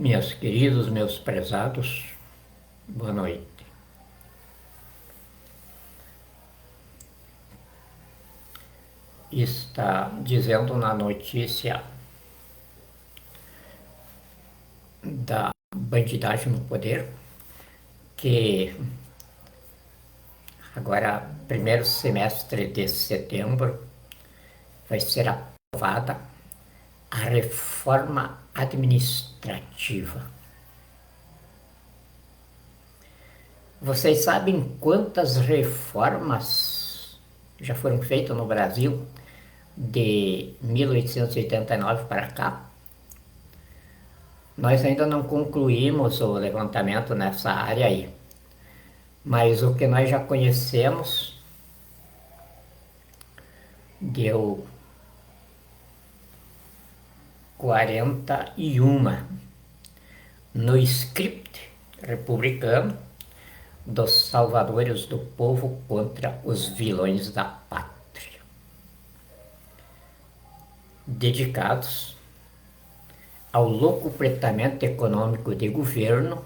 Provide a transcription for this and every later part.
Meus queridos, meus prezados, boa noite. Está dizendo na notícia da bandidagem no poder que agora, primeiro semestre de setembro, vai ser aprovada a reforma administrativa. Vocês sabem quantas reformas já foram feitas no Brasil de 1889 para cá? Nós ainda não concluímos o levantamento nessa área aí, mas o que nós já conhecemos deu 41 no script republicano dos salvadores do povo contra os vilões da pátria, dedicados ao locupletamento econômico de governo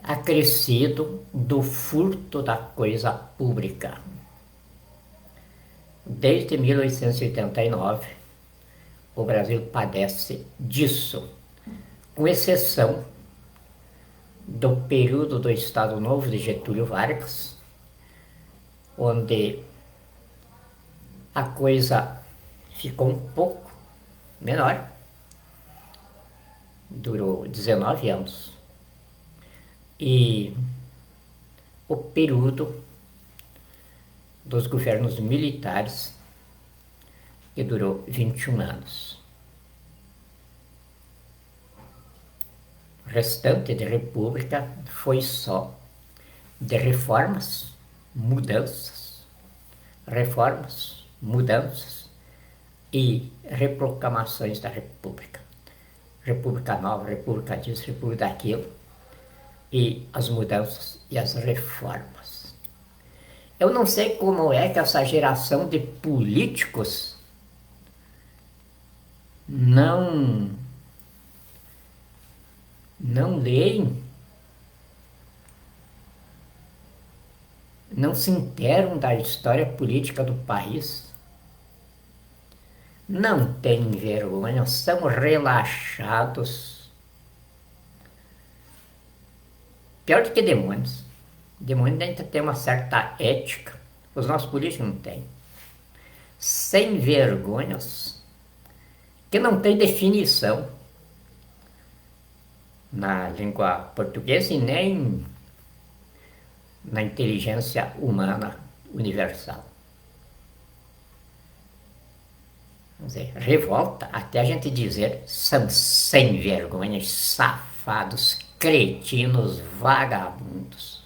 acrescido do furto da coisa pública. Desde 1889, o Brasil padece disso, com exceção do período do Estado Novo de Getúlio Vargas, onde a coisa ficou um pouco menor, durou 19 anos, e o período dos governos militares, que durou 21 anos. O restante de república foi só de reformas, mudanças e reproclamações da república. República nova, república disso, república daquilo, e as mudanças e as reformas. Eu não sei como é que essa geração de políticos não leem, não se interam da história política do país, não têm vergonha, são relaxados. Pior do que demônios. Demônios ainda tem uma certa ética, os nossos políticos não têm. Sem vergonhas, que não tem definição na língua portuguesa e nem na inteligência humana universal. Vamos dizer, revolta até a gente dizer são sem vergonhas, safados, cretinos, vagabundos.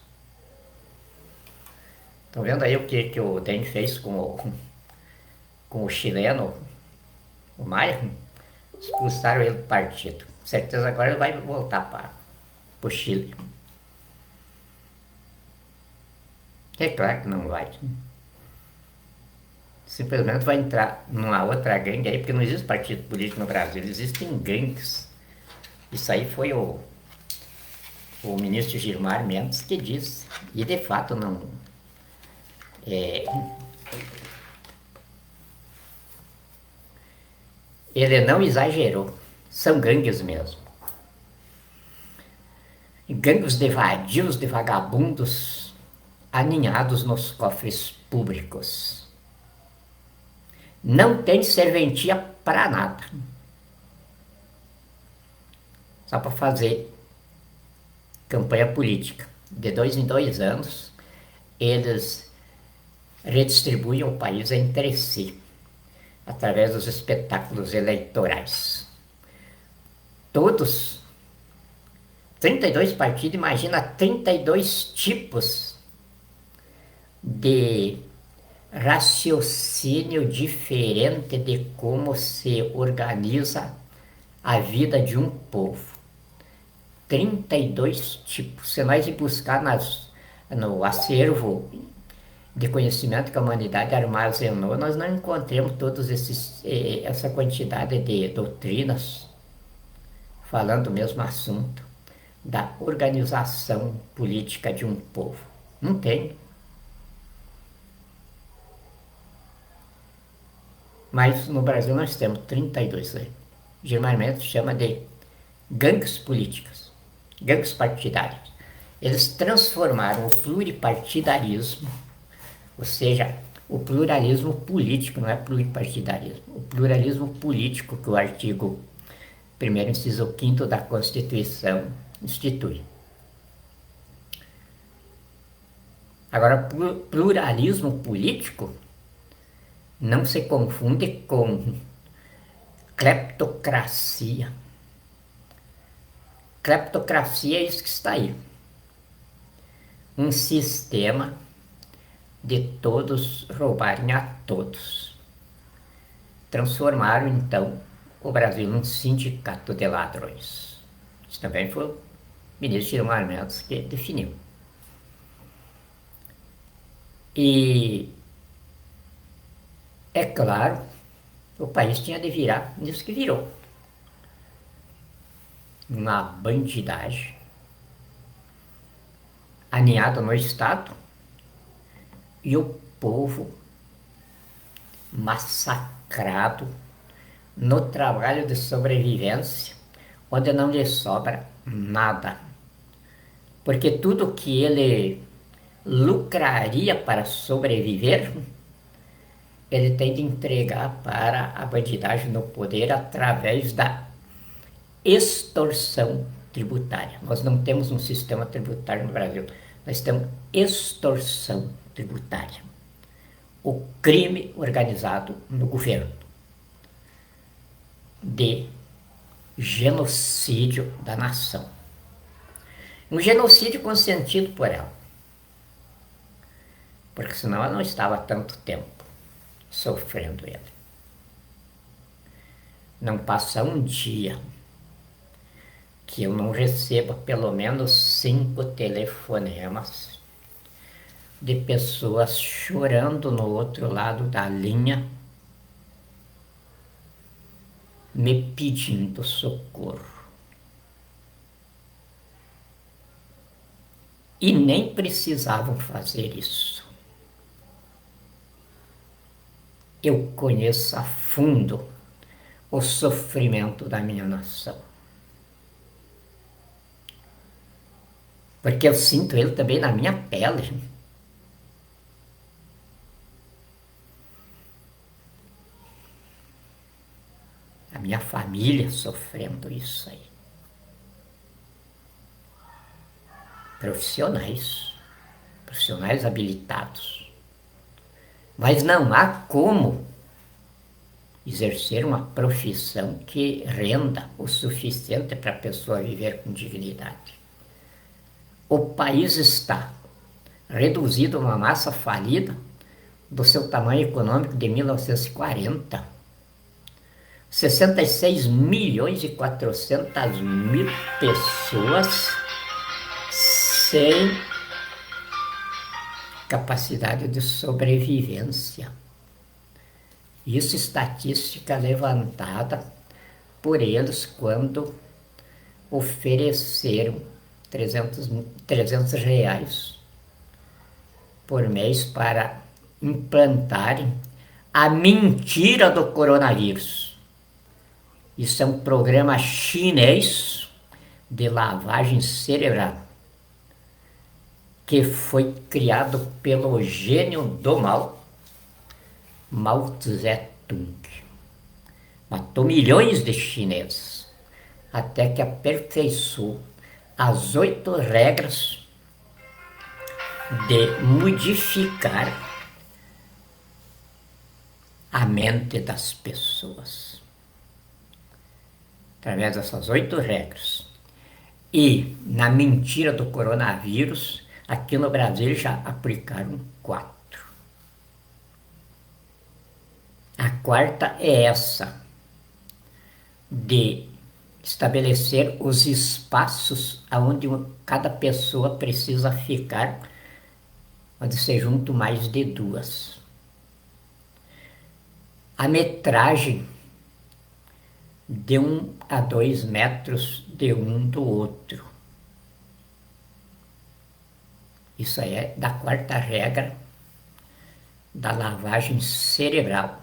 Estão vendo aí o que o DEM fez com o chileno, o Maia? Expulsaram ele do partido. Com certeza agora ele vai voltar para o Chile. É claro que não vai. Simplesmente vai entrar numa outra gangue aí, porque não existe partido político no Brasil, existem gangues. Isso aí foi o ministro Gilmar Mendes que disse. E de fato não. Ele não exagerou. São gangues mesmo. Gangues de vadios, de vagabundos, aninhados nos cofres públicos. Não tem serventia para nada. Só para fazer campanha política. De 2 em 2 anos, eles redistribuem o país entre si, através dos espetáculos eleitorais. Todos, 32 partidos, imagina 32 tipos de raciocínio diferente de como se organiza a vida de um povo. 32 tipos. Se nós ir buscar no acervo de conhecimento que a humanidade armazenou, nós não encontramos essa quantidade de doutrinas, falando do mesmo assunto, da organização política de um povo. Não tem. Mas no Brasil nós temos 32 anos. Geralmente chama de gangues políticas, gangues partidários. Eles transformaram o pluripartidarismo, ou seja, o pluralismo político, não é pluripartidarismo, o pluralismo político que o artigo 1º, inciso 5º da Constituição institui. Agora, pluralismo político não se confunde com cleptocracia. Cleptocracia é isso que está aí. Um sistema de todos roubarem a todos. Transformaram, então, o Brasil num sindicato de ladrões. Isso também foi o ministro Gilmar Mendes que definiu. E, é claro, o país tinha de virar nisso que virou. Uma bandidagem, aninhado no Estado, e o povo massacrado no trabalho de sobrevivência, onde não lhe sobra nada. Porque tudo que ele lucraria para sobreviver, ele tem de entregar para a bandidagem no poder através da extorsão tributária. Nós não temos um sistema tributário no Brasil, nós temos extorsão tributária. O crime organizado no governo de genocídio da nação. Um genocídio consentido por ela. Porque senão ela não estava tanto tempo sofrendo ele. Não passa um dia que eu não receba pelo menos 5 telefonemas de pessoas chorando no outro lado da linha, me pedindo socorro. E nem precisavam fazer isso. Eu conheço a fundo o sofrimento da minha nação. Porque eu sinto ele também na minha pele. A minha família sofrendo isso aí. Profissionais habilitados. Mas não há como exercer uma profissão que renda o suficiente para a pessoa viver com dignidade. O país está reduzido a uma massa falida do seu tamanho econômico de 1940. 66.400.000 pessoas sem capacidade de sobrevivência. Isso estatística levantada por eles quando ofereceram 300 reais por mês para implantarem a mentira do coronavírus. Isso é um programa chinês de lavagem cerebral que foi criado pelo gênio do mal, Mao Tse-tung. Matou milhões de chineses, até que aperfeiçoou as 8 regras de modificar a mente das pessoas. Através dessas 8 regras. E na mentira do coronavírus, aqui no Brasil já aplicaram 4. A quarta é essa, de estabelecer os espaços onde cada pessoa precisa ficar, onde se juntam mais de 2. A metragem de 1 a 2 metros de um do outro. Isso aí é da quarta regra da lavagem cerebral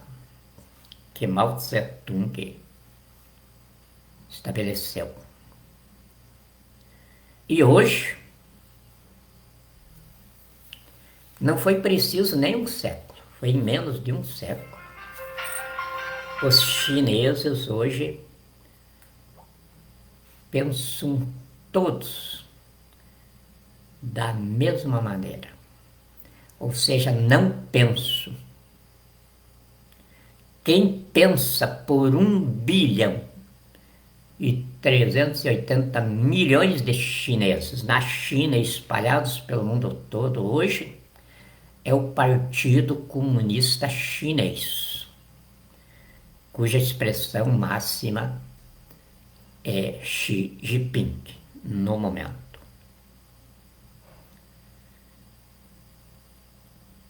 que Mao Tse-tung estabeleceu. E hoje não foi preciso nem um século, foi em menos de um século. Os chineses hoje pensam todos da mesma maneira. Ou seja, não penso. Quem pensa por 1,380 bilhões de chineses na China, espalhados pelo mundo todo hoje, é o Partido Comunista Chinês, cuja expressão máxima é Xi Jinping, no momento.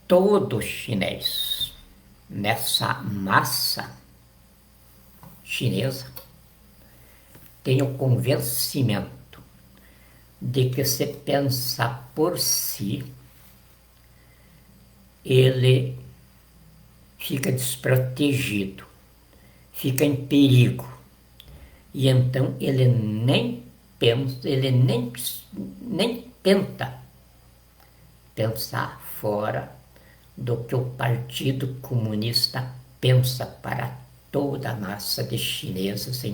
Todo chinês, nessa massa chinesa, tem o convencimento de que se pensar por si, ele fica desprotegido, fica em perigo. E então ele nem pensa, ele nem tenta pensar fora do que o Partido Comunista pensa para toda a massa de chineses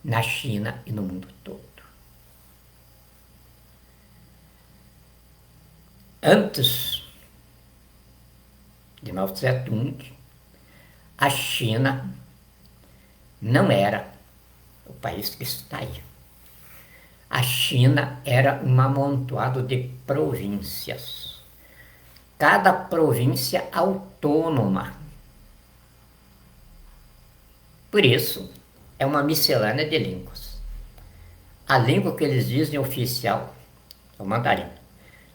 na China e no mundo todo. Antes de Mao Tse-tung, a China não era o país que está aí. A China era um amontoado de províncias. Cada província autônoma. Por isso, é uma miscelânea de línguas. A língua que eles dizem oficial é o mandarim.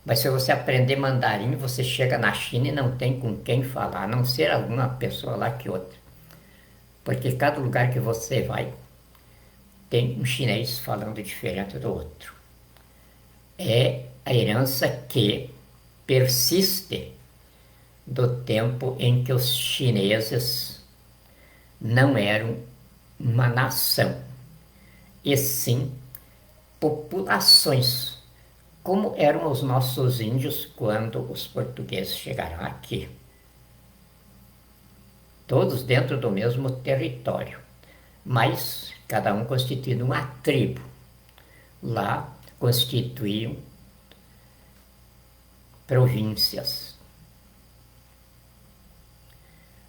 Mas se você aprender mandarim, você chega na China e não tem com quem falar, a não ser alguma pessoa lá que outra. Porque cada lugar que você vai, tem um chinês falando diferente do outro. É a herança que persiste do tempo em que os chineses não eram uma nação, e sim populações, como eram os nossos índios quando os portugueses chegaram aqui. Todos dentro do mesmo território, mas cada um constituindo uma tribo. Lá constituíam províncias.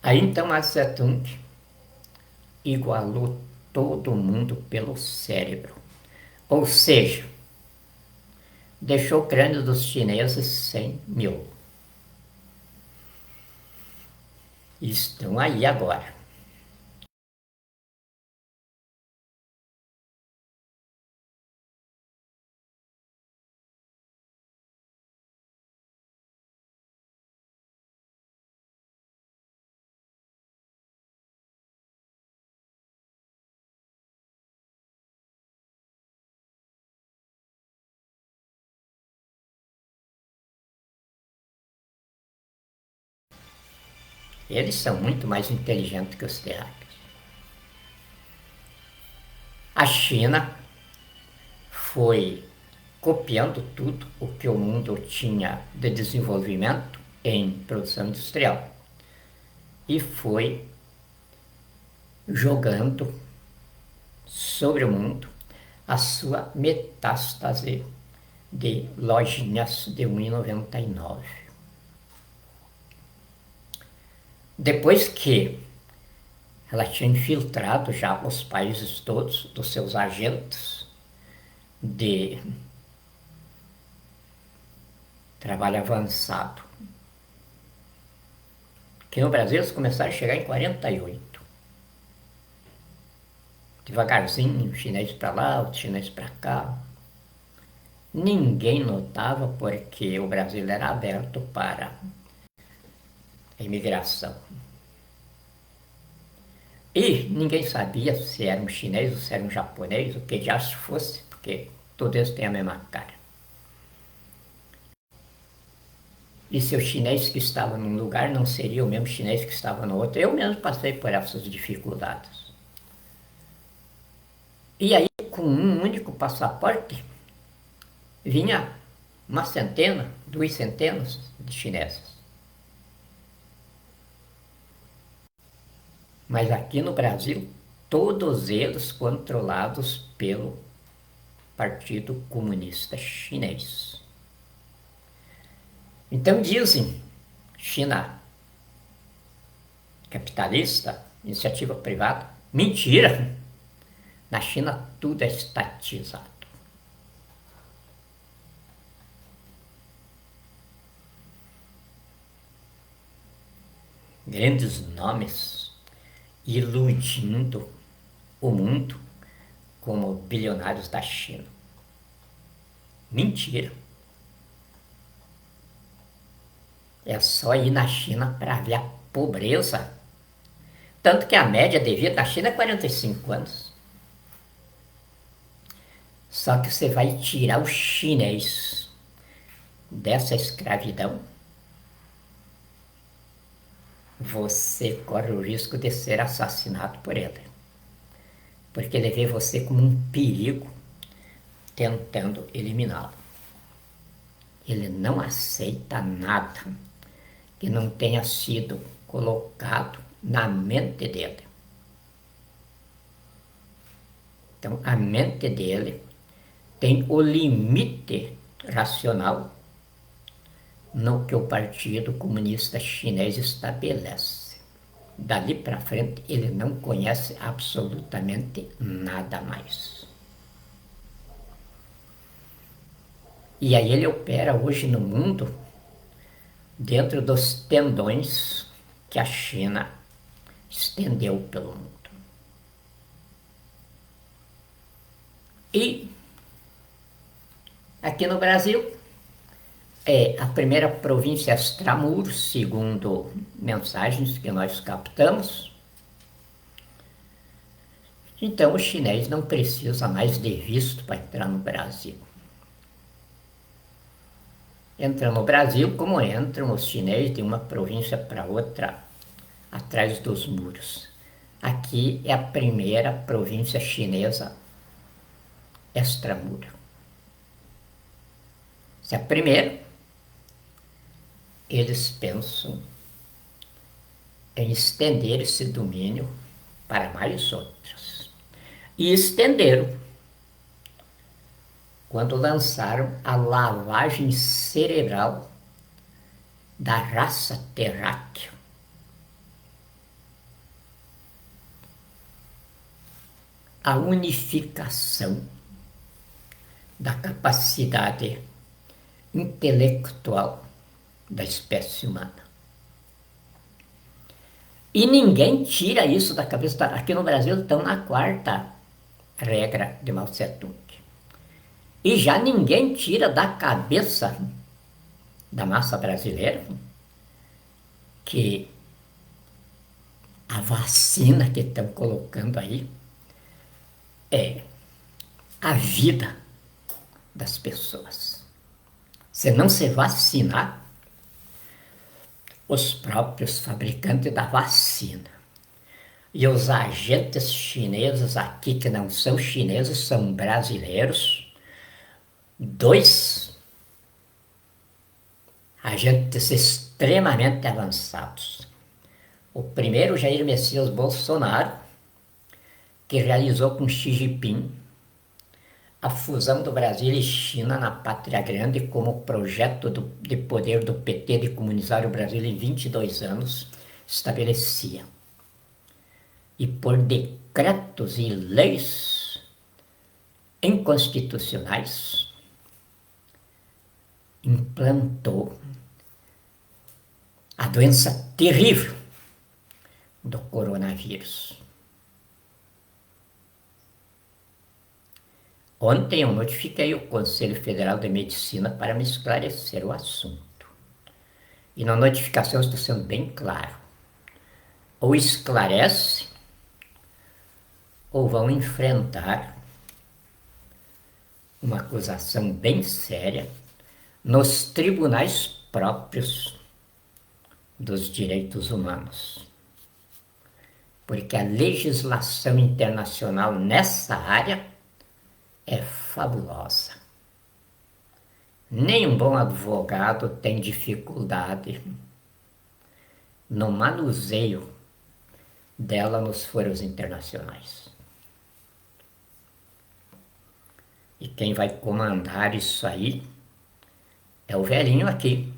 Aí então Mao Tse-tung igualou todo mundo pelo cérebro. Ou seja, deixou o crânio dos chineses sem miolo. Estão aí agora. Eles são muito mais inteligentes que os terráqueos. A China foi copiando tudo o que o mundo tinha de desenvolvimento em produção industrial e foi jogando sobre o mundo a sua metástase de lojinhas de R$ 1,99. Depois que ela tinha infiltrado já os países todos dos seus agentes de trabalho avançado, que no Brasil eles começaram a chegar em 48. Devagarzinho, chinês para lá, outro chinês para cá. Ninguém notava porque o Brasil era aberto para a imigração. E ninguém sabia se era um chinês ou se era um japonês, o que já se fosse, porque todos eles têm a mesma cara. E se o chinês que estava num lugar não seria o mesmo chinês que estava no outro. Eu mesmo passei por essas dificuldades. E aí, com um único passaporte, vinha uma centena, 2 centenas de chineses. Mas aqui no Brasil, todos eles controlados pelo Partido Comunista Chinês. Então dizem, China capitalista, iniciativa privada, mentira! Na China tudo é estatizado. Grandes nomes iludindo o mundo como bilionários da China. Mentira. É só ir na China para ver a pobreza. Tanto que a média de vida na China é 45 anos. Só que você vai tirar o chinês dessa escravidão, você corre o risco de ser assassinado por ele. Porque ele vê você como um perigo tentando eliminá-lo. Ele não aceita nada que não tenha sido colocado na mente dele. Então, a mente dele tem o limite racional no que o Partido Comunista Chinês estabelece. Dali para frente, ele não conhece absolutamente nada mais. E aí ele opera hoje no mundo dentro dos tendões que a China estendeu pelo mundo. E aqui no Brasil, é a primeira província extramuros, segundo mensagens que nós captamos. Então o chinês não precisa mais de visto para entrar no Brasil. Entra no Brasil como entram os chineses de uma província para outra, atrás dos muros. Aqui é a primeira província chinesa extramuro. Se é a primeira, eles pensam em estender esse domínio para mais outras. E estenderam quando lançaram a lavagem cerebral da raça terráquea. A unificação da capacidade intelectual da espécie humana. E ninguém tira isso da cabeça. Aqui no Brasil estão na quarta regra de Mao Tse-tung. E já ninguém tira da cabeça da massa brasileira que a vacina que estão colocando aí é a vida das pessoas. Se não se vacinar, os próprios fabricantes da vacina e os agentes chineses aqui, que não são chineses, são brasileiros, 2 agentes extremamente avançados. O primeiro, Jair Messias Bolsonaro, que realizou com Xi Jinping a fusão do Brasil e China na Pátria Grande como projeto de poder do PT de comunizar o Brasil em 22 anos estabelecia. E por decretos e leis inconstitucionais implantou a doença terrível do coronavírus. Ontem eu notifiquei o Conselho Federal de Medicina para me esclarecer o assunto. E na notificação estou sendo bem claro. Ou esclarece, ou vão enfrentar uma acusação bem séria nos tribunais próprios dos direitos humanos. Porque a legislação internacional nessa área é fabulosa. Nenhum bom advogado tem dificuldade no manuseio dela nos foros internacionais. E quem vai comandar isso aí é o velhinho aqui,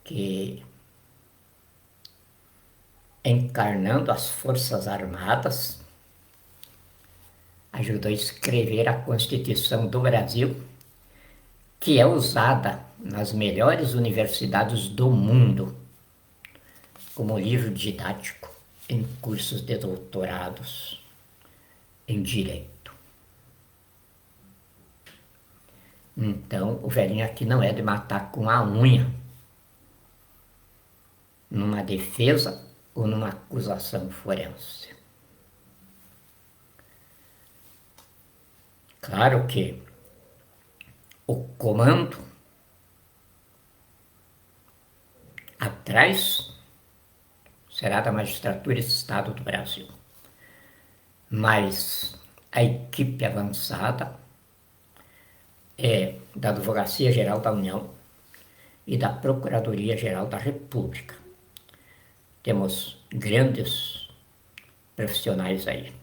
que, encarnando as Forças Armadas, ajudou a escrever a Constituição do Brasil, que é usada nas melhores universidades do mundo como livro didático em cursos de doutorados em Direito. Então, o velhinho aqui não é de matar com a unha, numa defesa ou numa acusação forense. Claro que o comando atrás será da Magistratura de Estado do Brasil, mas a equipe avançada é da Advocacia Geral da União e da Procuradoria Geral da República. Temos grandes profissionais aí.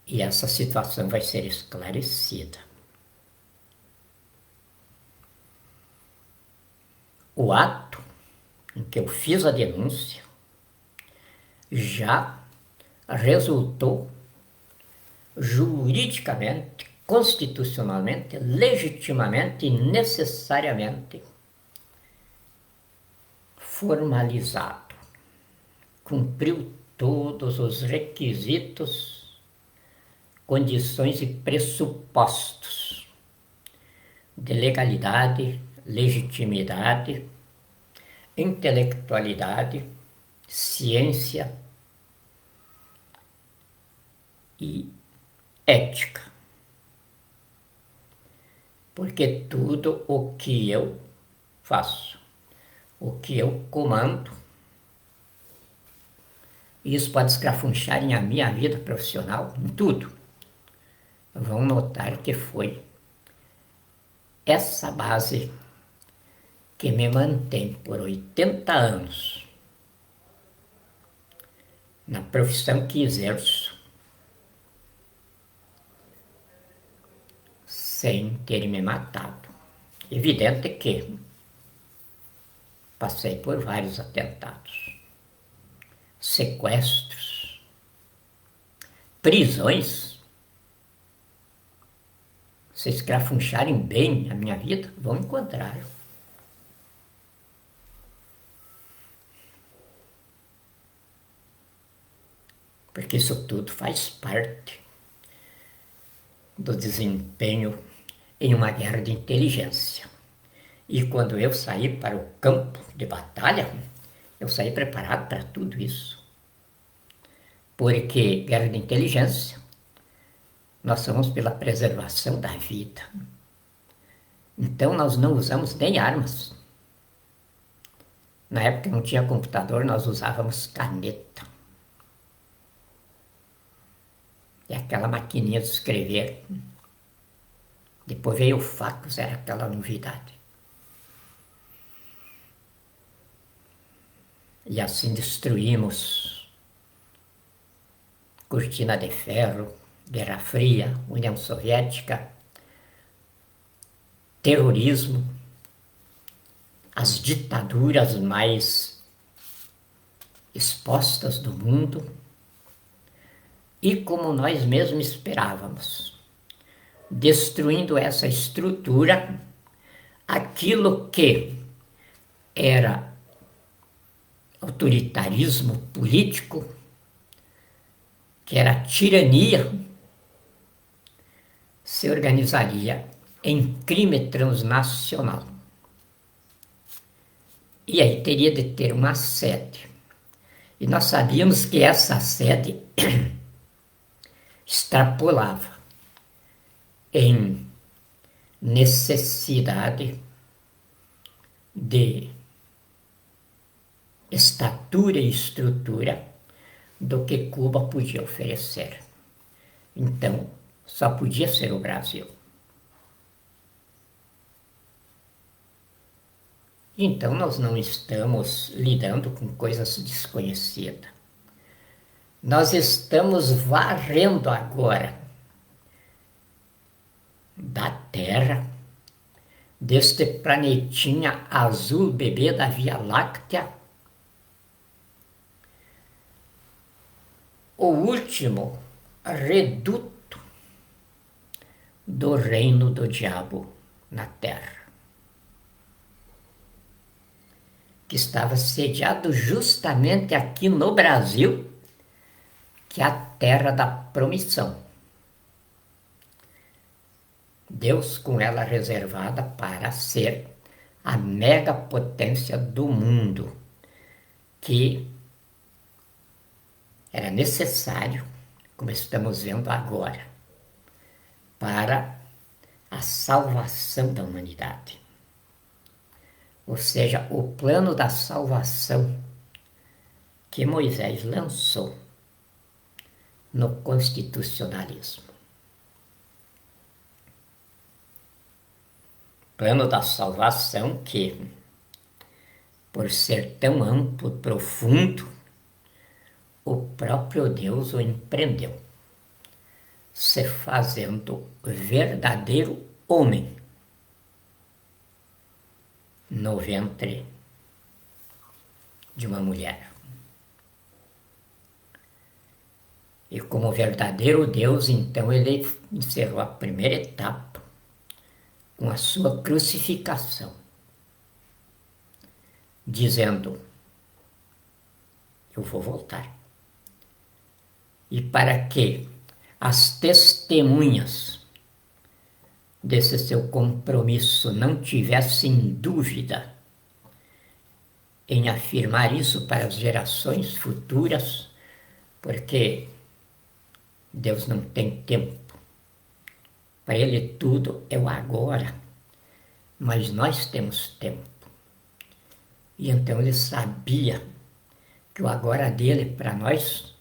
E essa situação vai ser esclarecida. O ato em que eu fiz a denúncia já resultou juridicamente, constitucionalmente, legitimamente e necessariamente formalizado. Cumpriu todos os requisitos, condições e pressupostos de legalidade, legitimidade, intelectualidade, ciência e ética. Porque tudo o que eu faço, o que eu comando, isso pode escrafunchar em a minha vida profissional, em tudo. Vão notar que foi essa base que me mantém por 80 anos na profissão que exerço, sem ter me matado. Evidente que passei por vários atentados, sequestros, prisões. Se escrafuncharem bem a minha vida, vão encontrar. Porque isso tudo faz parte do desempenho em uma guerra de inteligência. E quando eu saí para o campo de batalha, eu saí preparado para tudo isso. Porque guerra de inteligência, nós somos pela preservação da vida. Então nós não usamos nem armas. Na época não tinha computador, nós usávamos caneta. E aquela maquininha de escrever. Depois veio o fax, era aquela novidade. E assim destruímos Cortina de Ferro, Guerra Fria, União Soviética, terrorismo, as ditaduras mais expostas do mundo, e como nós mesmos esperávamos, destruindo essa estrutura, aquilo que era autoritarismo político, que era tirania, se organizaria em crime transnacional. E aí teria de ter uma sede E nós sabíamos que essa sede extrapolava em necessidade de estatura e estrutura do que Cuba podia oferecer. Então, só podia ser o Brasil. Então, nós não estamos lidando com coisas desconhecidas. Nós estamos varrendo agora da Terra, deste planetinha azul bebê da Via Láctea, o último reduto do reino do diabo na Terra, que estava sediado justamente aqui no Brasil, que é a terra da promissão. Deus com ela reservada para ser a mega potência do mundo, que era necessário, como estamos vendo agora, para a salvação da humanidade. Ou seja, o plano da salvação que Moisés lançou no constitucionalismo. Plano da salvação que, por ser tão amplo, profundo, o próprio Deus o empreendeu, se fazendo verdadeiro homem no ventre de uma mulher. E como verdadeiro Deus, então, ele encerrou a primeira etapa com a sua crucificação, dizendo: eu vou voltar. E para que as testemunhas desse seu compromisso não tivessem dúvida em afirmar isso para as gerações futuras, porque Deus não tem tempo. Para Ele tudo é o agora, mas nós temos tempo. E então Ele sabia que o agora dele para nós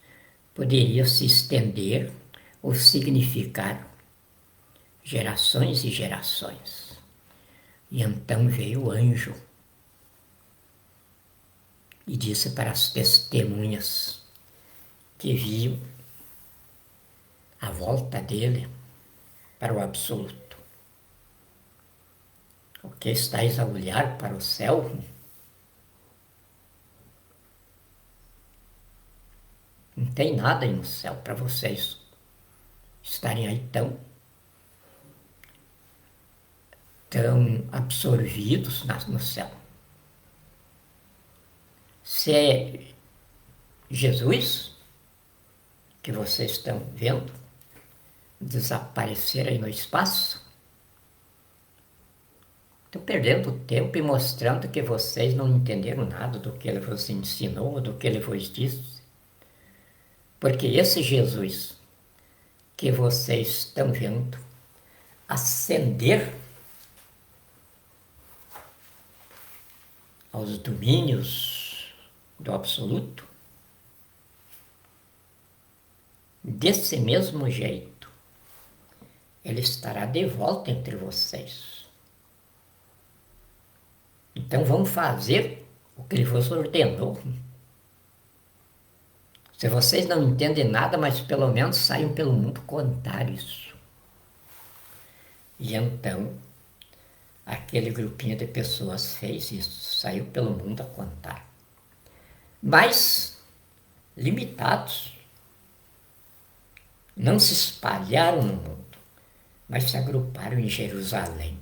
poderia se estender ou significar gerações e gerações. E então veio o anjo e disse para as testemunhas que viam a volta dele para o absoluto: o que estáis a olhar para o céu? Não tem nada aí no céu para vocês estarem aí tão absorvidos no céu. Se é Jesus que vocês estão vendo desaparecer aí no espaço, estão perdendo tempo e mostrando que vocês não entenderam nada do que ele vos ensinou, do que ele vos disse. Porque esse Jesus que vocês estão vendo ascender aos domínios do absoluto, desse mesmo jeito, ele estará de volta entre vocês. Então vamos fazer o que ele vos ordenou. Se vocês não entendem nada, mas pelo menos saiam pelo mundo contar isso. E então, aquele grupinho de pessoas fez isso, saiu pelo mundo a contar. Mas, limitados, não se espalharam no mundo, mas se agruparam em Jerusalém.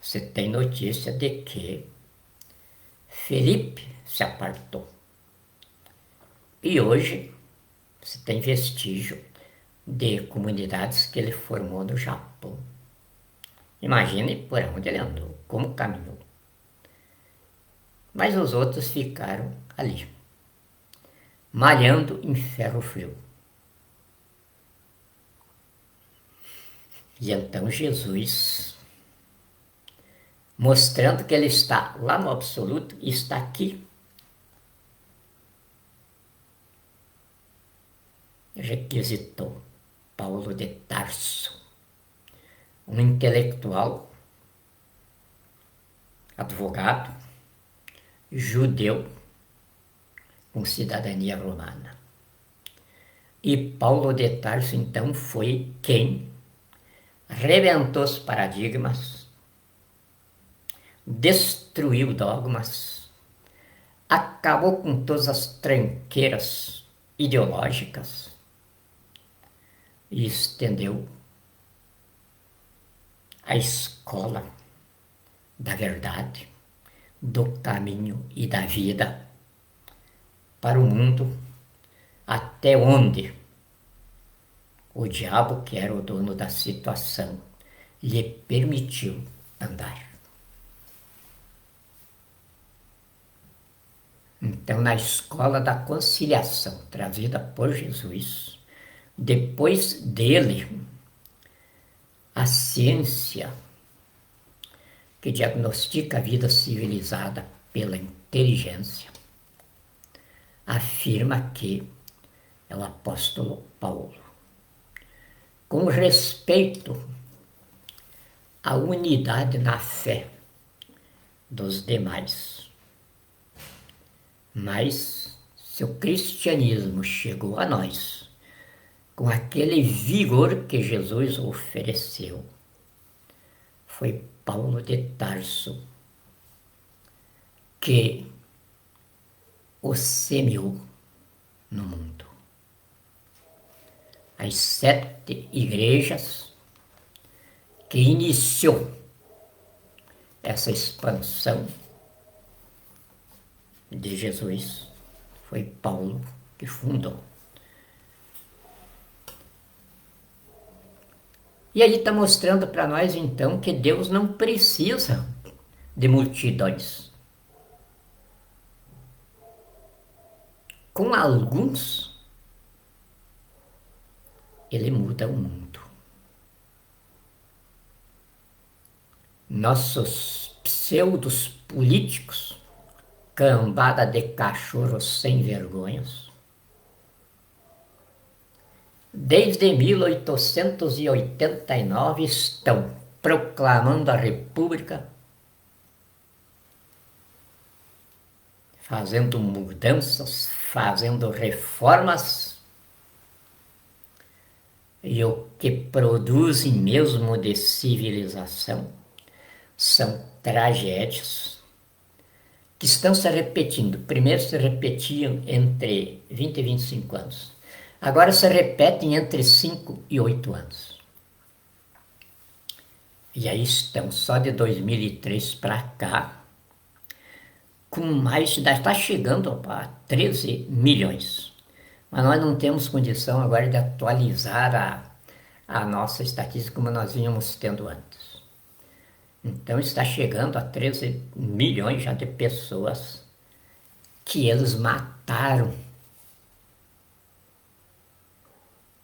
Você tem notícia de que Felipe se apartou. E hoje se tem vestígio de comunidades que ele formou no Japão. Imagine por onde ele andou, como caminhou. mas os outros ficaram ali, malhando em ferro frio. E então Jesus, mostrando que ele está lá no absoluto e está aqui, requisitou Paulo de Tarso, um intelectual, advogado, judeu com cidadania romana. E Paulo de Tarso então foi quem rebentou os paradigmas, destruiu dogmas, acabou com todas as tranqueiras ideológicas e estendeu a escola da verdade, do caminho e da vida para o mundo, até onde o diabo, que era o dono da situação, lhe permitiu andar. Então, na escola da conciliação trazida por Jesus, depois dele, a ciência que diagnostica a vida civilizada pela inteligência afirma que é o apóstolo Paulo, com respeito à unidade na fé dos demais. Mas se o cristianismo chegou a nós com aquele vigor que Jesus ofereceu, foi Paulo de Tarso que o semeou no mundo. As 7 igrejas que iniciou essa expansão de Jesus foi Paulo que fundou. E aí está mostrando para nós então que Deus não precisa de multidões. Com alguns, ele muda o mundo. Nossos pseudos políticos, cambada de cachorros sem vergonhas, desde 1889 estão proclamando a República, fazendo mudanças, fazendo reformas, e o que produzem mesmo de civilização são tragédias que estão se repetindo. Primeiro se repetiam entre 20 e 25 anos. Agora se repetem entre 5 e 8 anos. E aí estão, só de 2003 para cá, com mais, está chegando a 13 milhões. Mas nós não temos condição agora de atualizar a nossa estatística como nós vínhamos tendo antes. Então está chegando a 13 milhões já de pessoas que eles mataram.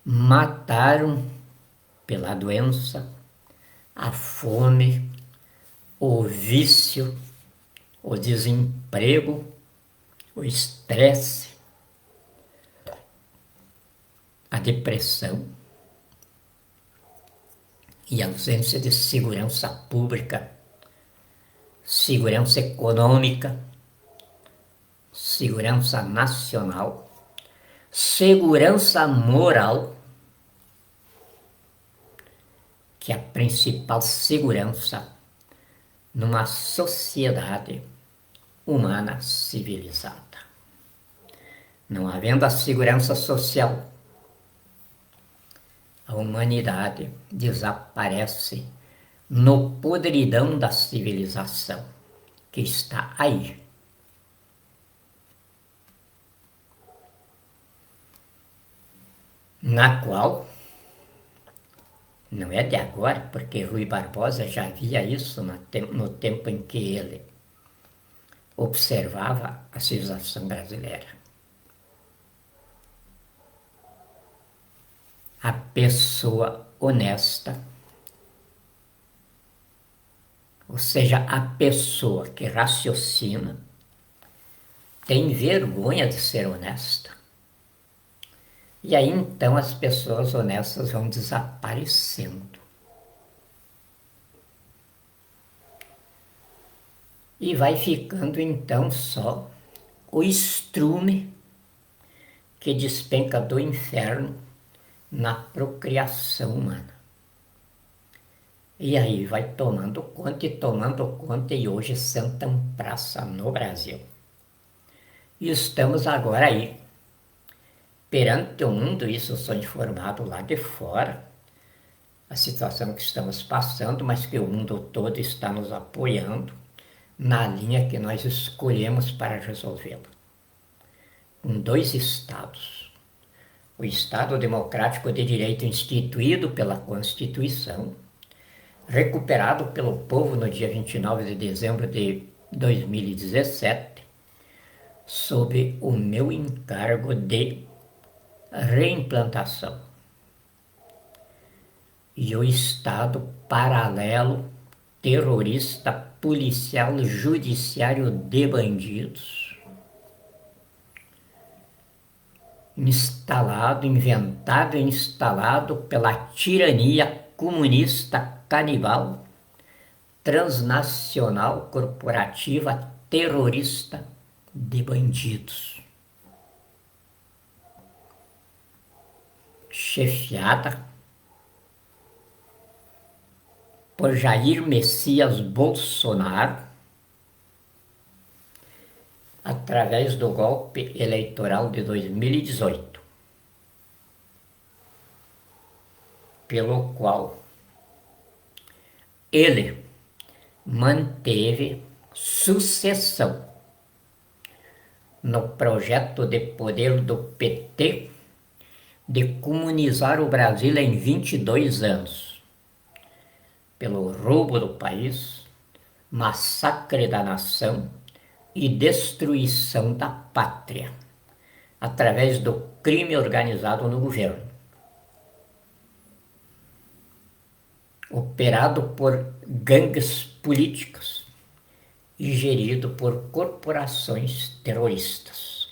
Mataram pela doença, a fome, o vício, o desemprego, o estresse, a depressão e a ausência de segurança pública, segurança econômica, segurança nacional, segurança moral, que é a principal segurança numa sociedade humana civilizada. Não havendo a segurança social, a humanidade desaparece no podridão da civilização que está aí. Na qual, não é de agora, porque Rui Barbosa já via isso no tempo em que ele observava a civilização brasileira. A pessoa honesta, ou seja, a pessoa que raciocina, tem vergonha de ser honesta. E aí então as pessoas honestas vão desaparecendo. E vai ficando então só o estrume que despenca do inferno na procriação humana. E aí vai tomando conta, e hoje sentam praça no Brasil. E estamos agora aí, perante o mundo, isso sou informado lá de fora, a situação que estamos passando, mas que o mundo todo está nos apoiando na linha que nós escolhemos para resolvê-la. Com 2 estados. O Estado Democrático de Direito instituído pela Constituição, recuperado pelo povo no dia 29 de dezembro de 2017, sob o meu encargo de reimplantação. E o Estado paralelo, terrorista, policial, judiciário de bandidos, inventado e instalado pela tirania comunista canibal, transnacional, corporativa, terrorista de bandidos. Chefiada por Jair Messias Bolsonaro, através do golpe eleitoral de 2018, pelo qual ele manteve sucessão no projeto de poder do PT de comunizar o Brasil em 22 anos, pelo roubo do país, massacre da nação e destruição da pátria, através do crime organizado no governo, operado por gangues políticas e gerido por corporações terroristas,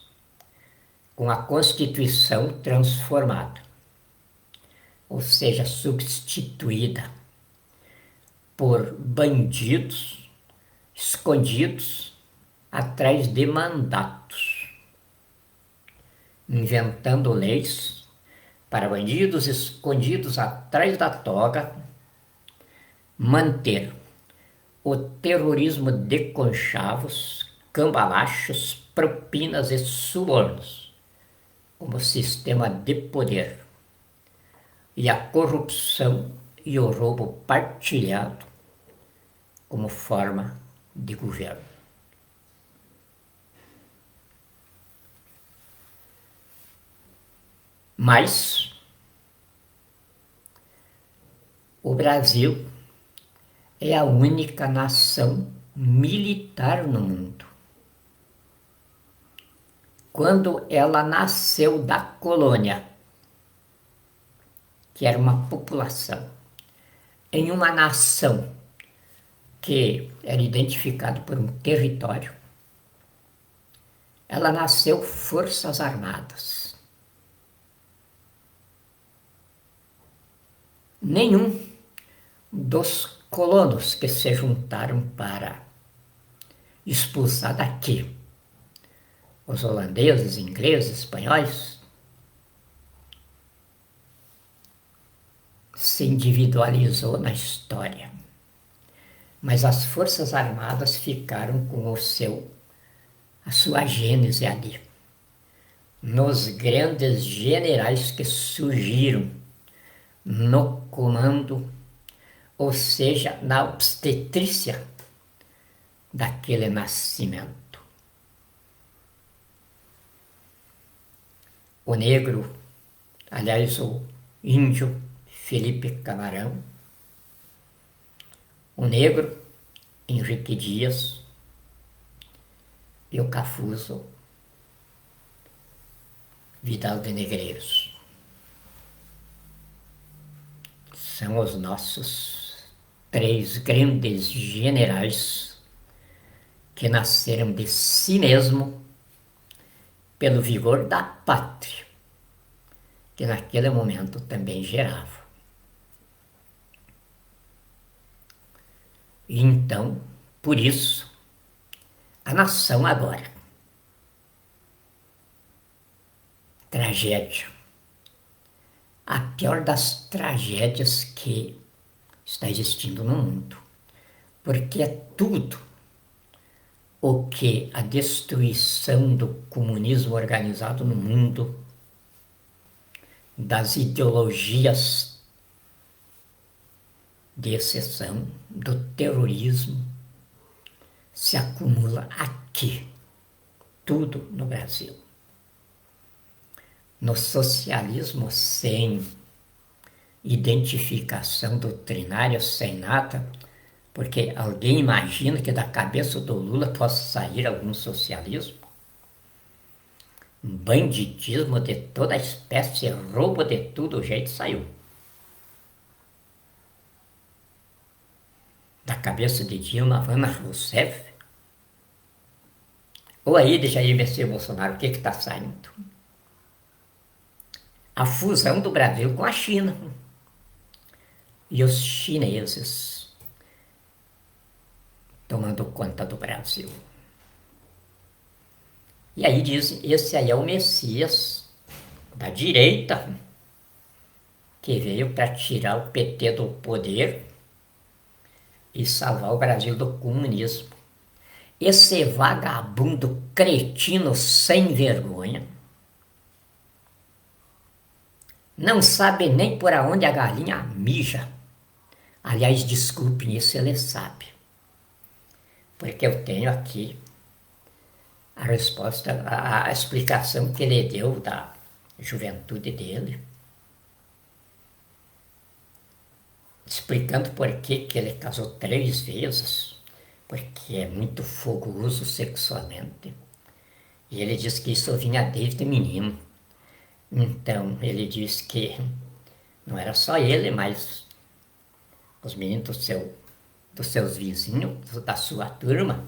com a Constituição transformada, ou seja, substituída por bandidos escondidos atrás de mandatos, inventando leis para bandidos escondidos atrás da toga manter o terrorismo de conchavos, cambalachos, propinas e subornos como sistema de poder, e a corrupção e o roubo partilhado como forma de governo. Mas o Brasil é a única nação militar no mundo. Quando ela nasceu da colônia, que era uma população, em uma nação que era identificada por um território, ela nasceu Forças Armadas. Nenhum dos colonos que se juntaram para expulsar daqui os holandeses, ingleses, espanhóis, se individualizou na história. Mas as Forças Armadas ficaram com a sua gênese ali, nos grandes generais que surgiram no comando, ou seja, na obstetrícia daquele nascimento. O negro, aliás, o índio Felipe Camarão, o negro Henrique Dias, e o Cafuzo Vidal de Negreiros. São os nossos 3 grandes generais que nasceram de si mesmo pelo vigor da pátria, que naquele momento também gerava. E então, por isso, a nação agora, tragédia, a pior das tragédias que está existindo no mundo, porque é tudo o que a destruição do comunismo organizado no mundo, das ideologias de exceção, do terrorismo, se acumula aqui, tudo no Brasil. No socialismo sem identificação doutrinária, sem nada, porque alguém imagina que da cabeça do Lula possa sair algum socialismo? Banditismo de toda espécie, roubo de tudo jeito saiu. Da cabeça de Dilma, Dilma Rousseff, ou aí de Jair Messias Bolsonaro, o que está saindo? A fusão do Brasil com a China. E os chineses tomando conta do Brasil. E aí dizem, esse aí é o Messias da direita, que veio para tirar o PT do poder e salvar o Brasil do comunismo. Esse vagabundo cretino sem vergonha não sabe nem por onde a galinha mija. Aliás, desculpem, isso ele sabe. Porque eu tenho aqui a resposta, a explicação que ele deu da juventude dele, explicando por que ele casou 3 vezes, porque é muito fogoso sexualmente. E ele diz que isso vinha desde menino. Então, ele diz que não era só ele, mas os meninos dos seus vizinhos, da sua turma,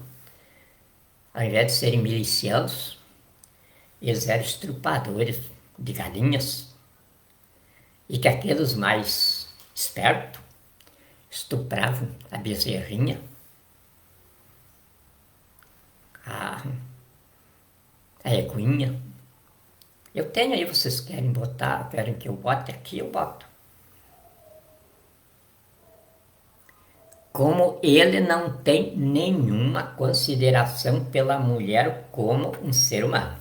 ao invés de serem milicianos, eles eram estrupadores de galinhas, e que aqueles mais espertos estupravam a bezerrinha, a eguinha. Eu tenho aí, vocês querem botar, querem que eu bote aqui, eu boto. Como ele não tem nenhuma consideração pela mulher como um ser humano.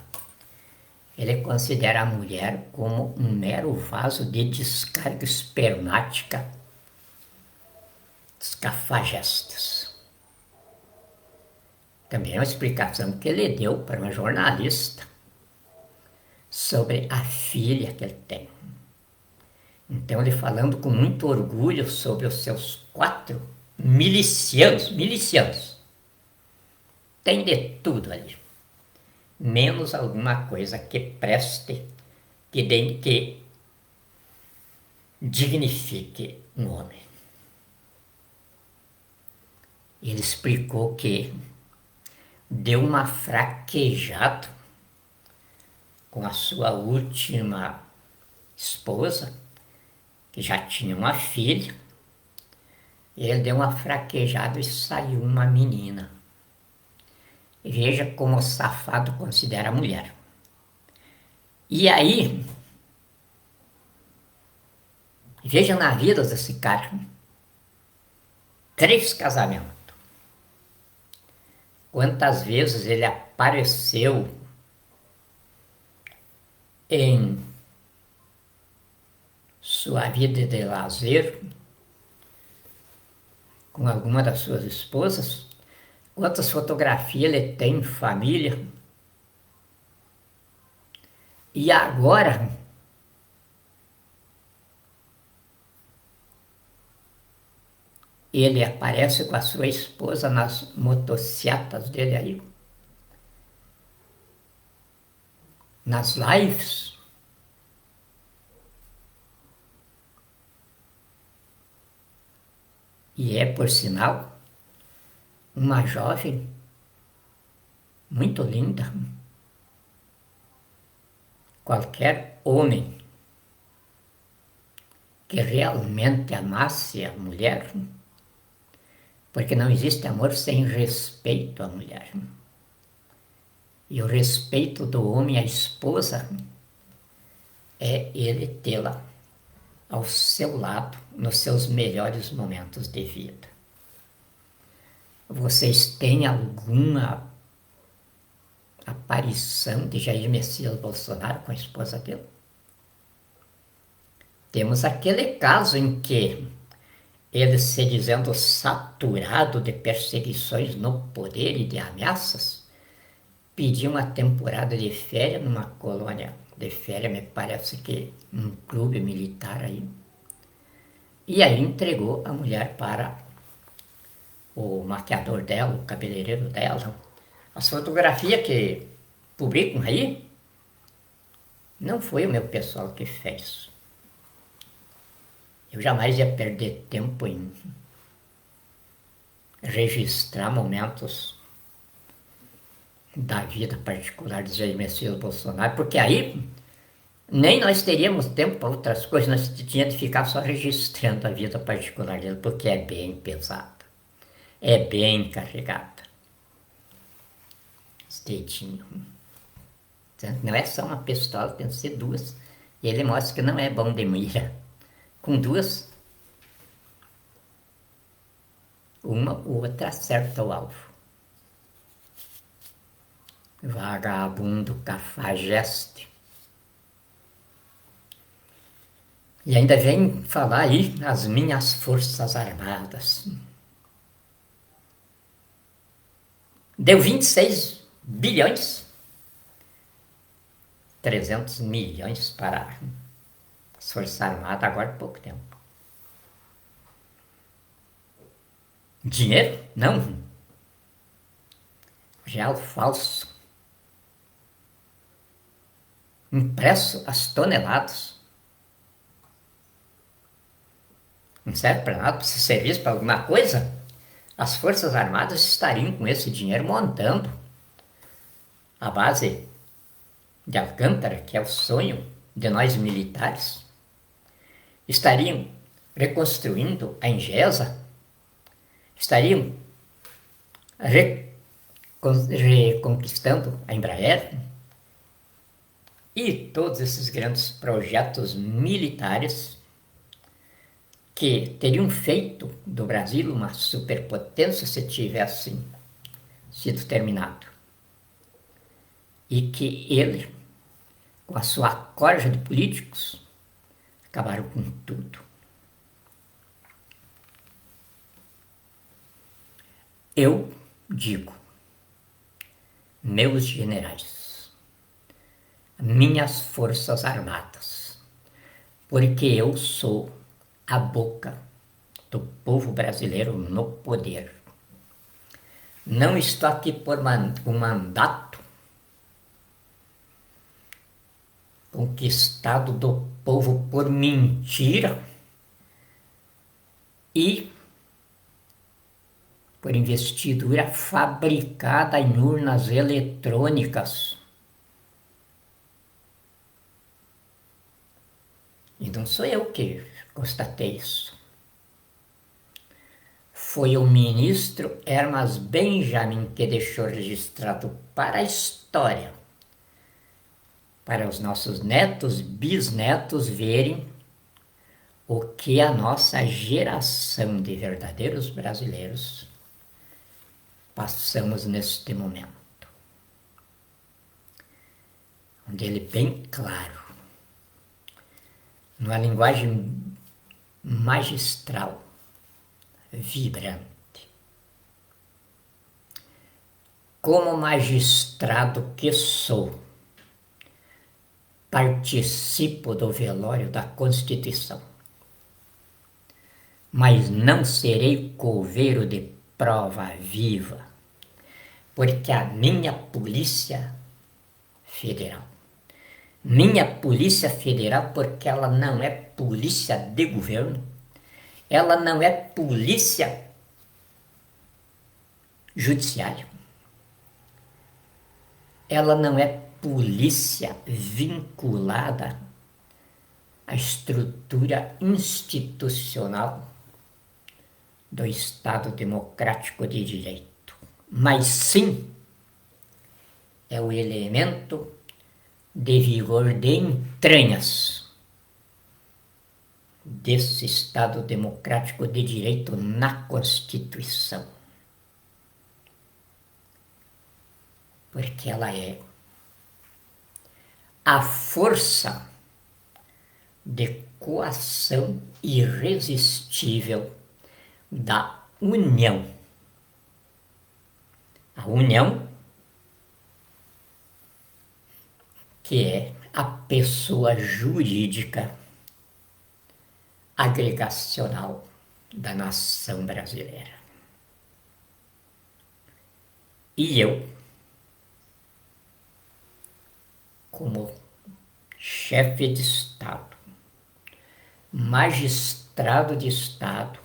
Ele considera a mulher como um mero vaso de descarga espermática dos cafajestes. Também é uma explicação que ele deu para uma jornalista sobre a filha que ele tem. Então ele falando com muito orgulho sobre os seus 4 milicianos. Tem de tudo ali. Menos alguma coisa que preste, que dignifique um homem. Ele explicou que deu uma fraquejada com a sua última esposa, que já tinha uma filha, e ele deu uma fraquejada e saiu uma menina. E veja como o safado considera a mulher. E aí, veja na vida desse cara, 3 casamentos. Quantas vezes ele apareceu em sua vida de lazer com alguma das suas esposas, quantas fotografias ele tem em família. E agora, ele aparece com a sua esposa nas motocicletas dele aí, nas lives, e é, por sinal, uma jovem muito linda. Qualquer homem que realmente amasse a mulher, porque não existe amor sem respeito à mulher. E o respeito do homem à esposa é ele tê-la ao seu lado nos seus melhores momentos de vida. Vocês têm alguma aparição de Jair Messias Bolsonaro com a esposa dele? Temos aquele caso em que ele, se dizendo saturado de perseguições no poder e de ameaças, pediu uma temporada de férias numa colônia de férias, me parece que num clube militar aí. E aí entregou a mulher para o maquiador dela, o cabeleireiro dela. As fotografias que publicam aí, não foi o meu pessoal que fez. Eu jamais ia perder tempo em registrar momentos da vida particular de Jair Messias Bolsonaro, porque aí nem nós teríamos tempo para outras coisas, nós tínhamos de ficar só registrando a vida particular dele, porque é bem pesada, é bem carregada. Os dedinhos. Não é só uma pistola, tem que ser duas. E ele mostra que não é bom de mira. Com duas, uma ou outra acerta o alvo. Vagabundo, cafajeste. E ainda vem falar aí as minhas forças armadas. Deu 26 bilhões, 300 milhões para as forças armadas agora há pouco tempo. Dinheiro? Não. Real falso. Impresso às toneladas. Não serve para nada, se servisse para alguma coisa, as Forças Armadas estariam com esse dinheiro montando a base de Alcântara, que é o sonho de nós militares. Estariam reconstruindo a Engesa, estariam reconquistando a Embraer e todos esses grandes projetos militares que teriam feito do Brasil uma superpotência se tivessem sido terminado. E que ele, com a sua corja de políticos, acabaram com tudo. Eu digo, meus generais, minhas forças armadas, porque eu sou a boca do povo brasileiro no poder. Não estou aqui por um mandato conquistado do povo por mentira e por investidura fabricada em urnas eletrônicas. E não sou eu que constatei isso. Foi o ministro Hermas Benjamin que deixou registrado para a história, para os nossos netos, bisnetos verem o que a nossa geração de verdadeiros brasileiros passamos neste momento. Onde ele bem claro, numa linguagem magistral, vibrante. Como magistrado que sou, participo do velório da Constituição, mas não serei coveiro de prova viva, porque a minha Polícia Federal, minha Polícia Federal, porque ela não é polícia de governo, ela não é polícia judiciária, ela não é polícia vinculada à estrutura institucional do Estado Democrático de Direito, mas sim é o elemento de vigor de entranhas desse Estado Democrático de Direito na Constituição. Porque ela é a força de coação irresistível da união. A união, que é a pessoa jurídica agregacional da nação brasileira. E eu, como chefe de Estado, magistrado de Estado,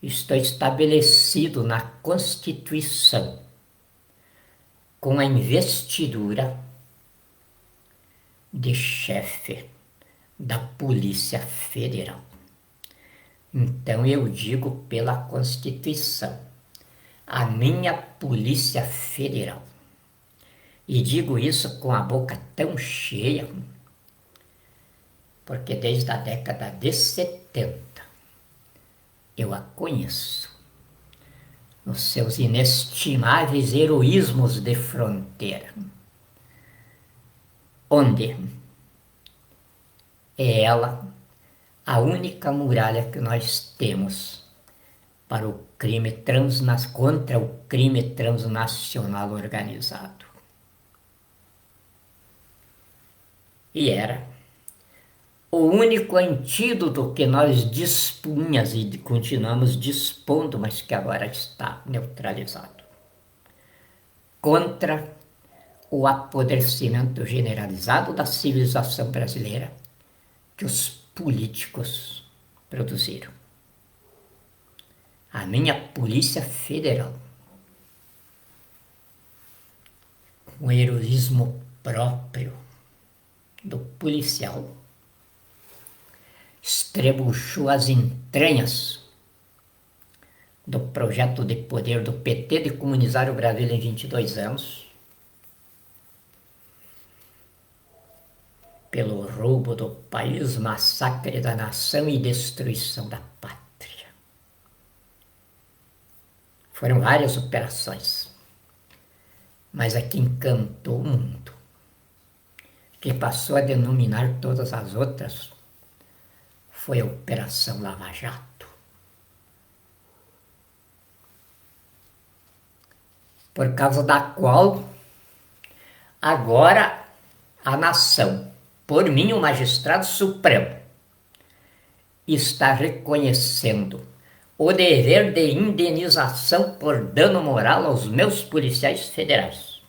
estou estabelecido na Constituição com a investidura de chefe da Polícia Federal. Então eu digo pela Constituição, a minha Polícia Federal. E digo isso com a boca tão cheia, porque desde a década de 70 eu a conheço, nos seus inestimáveis heroísmos de fronteira, onde é ela a única muralha que nós temos para o crime contra o crime transnacional organizado. E era o único antídoto que nós dispunhamos e continuamos dispondo, mas que agora está neutralizado, contra o apodrecimento generalizado da civilização brasileira que os políticos produziram. A minha Polícia Federal, com o heroísmo próprio do policial, estrebuchou as entranhas do projeto de poder do PT de comunizar o Brasil em 22 anos, pelo roubo do país, massacre da nação e destruição da pátria. Foram várias operações, mas a que encantou o mundo, que passou a denominar todas as outras, foi a Operação Lava Jato. Por causa da qual, agora, a nação, por mim, o magistrado supremo, está reconhecendo o dever de indenização por dano moral aos meus policiais federais,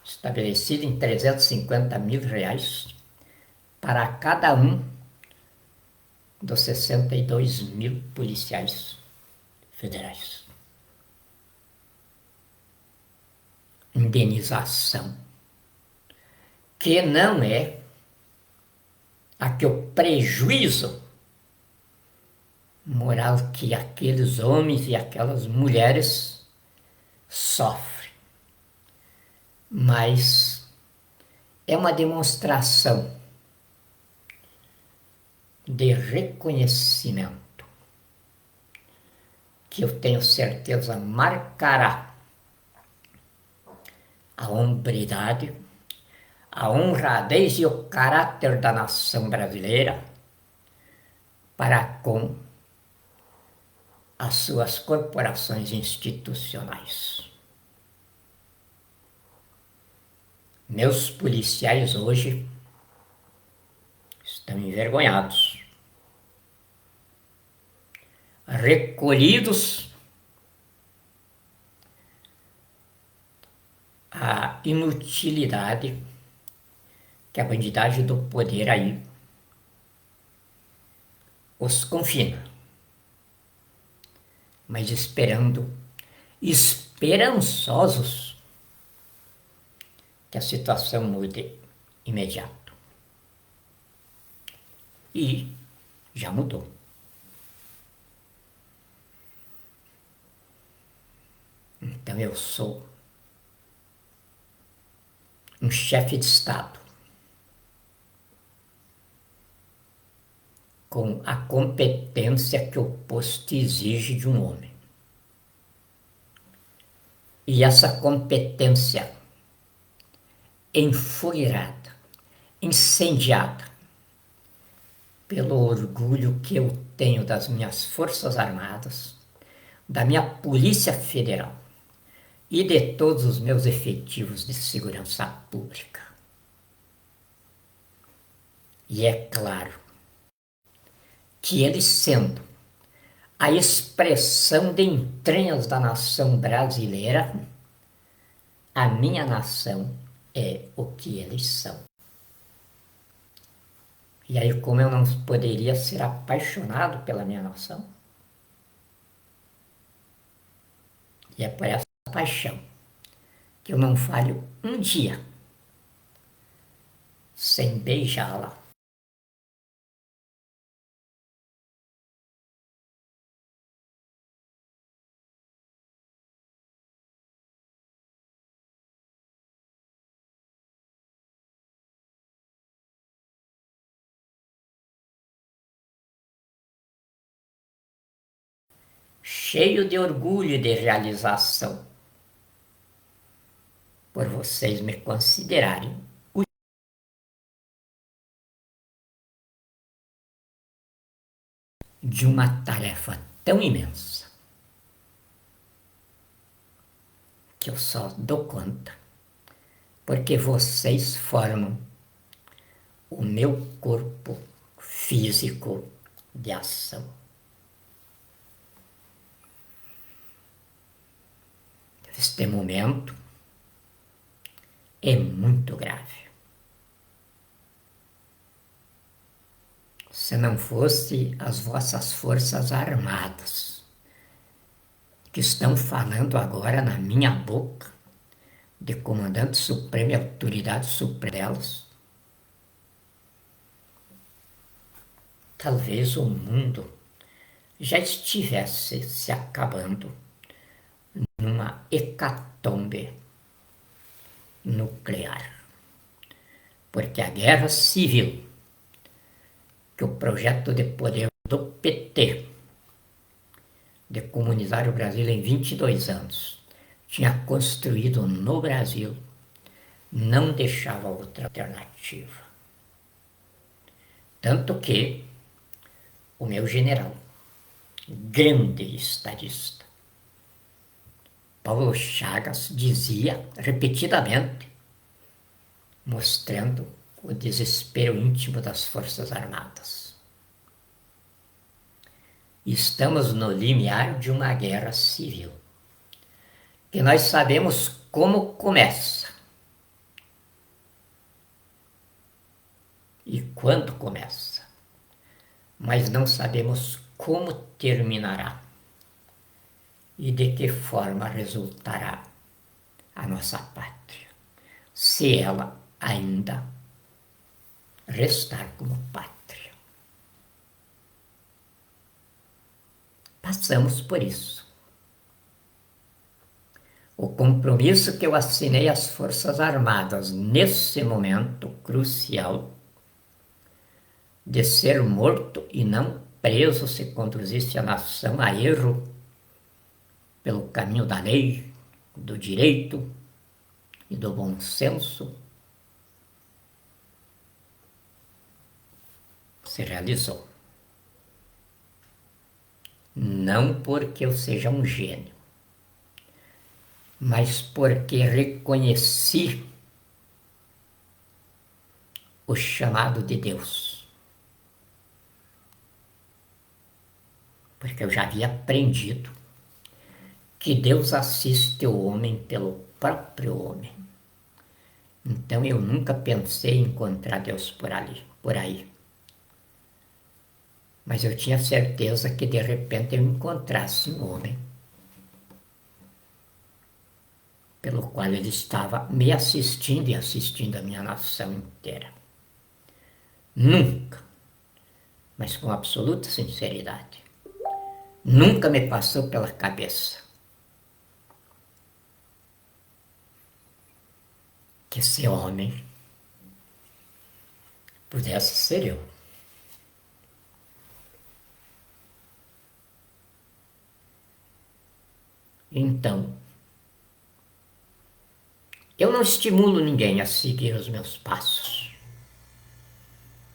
estabelecido em R$350 mil para cada um dos 62 mil policiais federais. Indenização que não é a que o prejuízo moral que aqueles homens e aquelas mulheres sofrem, mas é uma demonstração de reconhecimento que eu tenho certeza marcará a hombridade, a honradez e o caráter da nação brasileira para com as suas corporações institucionais. Meus policiais hoje estão envergonhados, recolhidos a inutilidade que a bandidagem do poder aí os confina, mas esperançosos que a situação mude imediato. E já mudou. Então eu sou um chefe de Estado com a competência que o posto exige de um homem. E essa competência enfogueirada, incendiada pelo orgulho que eu tenho das minhas Forças Armadas, da minha Polícia Federal e de todos os meus efetivos de segurança pública. E é claro que eles, sendo a expressão de entranhas da nação brasileira, a minha nação é o que eles são. E aí, como eu não poderia ser apaixonado pela minha nação? E é por essa paixão que eu não falho um dia sem beijá-la. Cheio de orgulho e de realização, por vocês me considerarem de uma tarefa tão imensa que eu só dou conta porque vocês formam o meu corpo físico de ação. Este momento é muito grave. Se não fosse as vossas Forças Armadas, que estão falando agora na minha boca, de comandante supremo e autoridade suprema delas, talvez o mundo já estivesse se acabando numa hecatombe nuclear. Porque a guerra civil, que o projeto de poder do PT de comunizar o Brasil em 22 anos tinha construído no Brasil, não deixava outra alternativa. Tanto que o meu general, grande estadista, Paulo Chagas, dizia repetidamente, mostrando o desespero íntimo das Forças Armadas: estamos no limiar de uma guerra civil, que nós sabemos como começa e quando começa, mas não sabemos como terminará e de que forma resultará a nossa pátria, se ela ainda restar como pátria. Passamos por isso. O compromisso que eu assinei às Forças Armadas nesse momento crucial de ser morto e não preso se conduzisse a nação a erro pelo caminho da lei, do direito e do bom senso, se realizou. Não porque eu seja um gênio, mas porque reconheci o chamado de Deus. Porque eu já havia aprendido que Deus assiste o homem pelo próprio homem. Então eu nunca pensei em encontrar Deus por aí. Mas eu tinha certeza que de repente eu encontrasse um homem pelo qual ele estava me assistindo e assistindo a minha nação inteira. Nunca, mas com absoluta sinceridade, nunca me passou pela cabeça que esse homem pudesse ser eu. Então, eu não estimulo ninguém a seguir os meus passos,